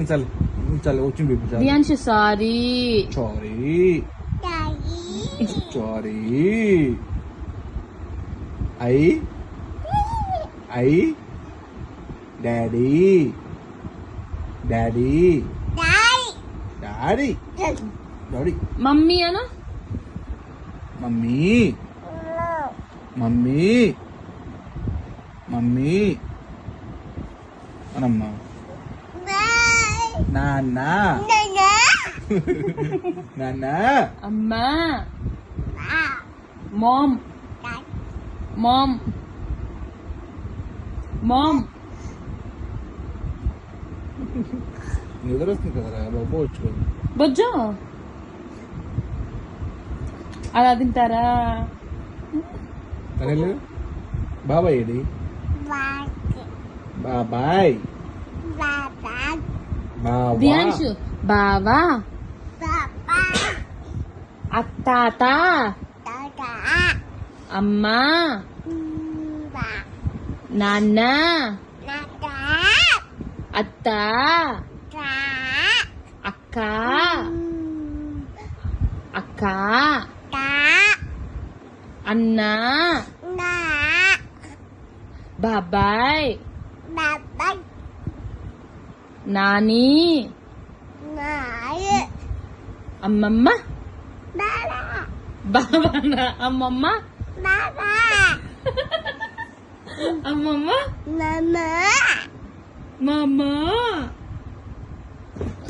చాలు చాలు వచ్చింది Diyanshu sorry sorry sorry I daddy daddy daddy daddy mummy అను మమ్మీ మమ్మీ మమ్మీ అనమ్మా నాన్న నాన్న అమ్మా మామ్ మామ్ మామ్ నిద్ర వస్తుంది కదరా బాబు వచ్చు బొజ్జో అలా తింటారా తనలు బాబాయ్ ఏడి బాబాయ్ దియాన్షు బావా అత్తాత అమ్మా నాన్న అత్త అక్క అక్క అన్న బాబాయ్ నాని అమ్మమ్మ బాబా అమ్మమ్మ అమ్మమ్మ మామ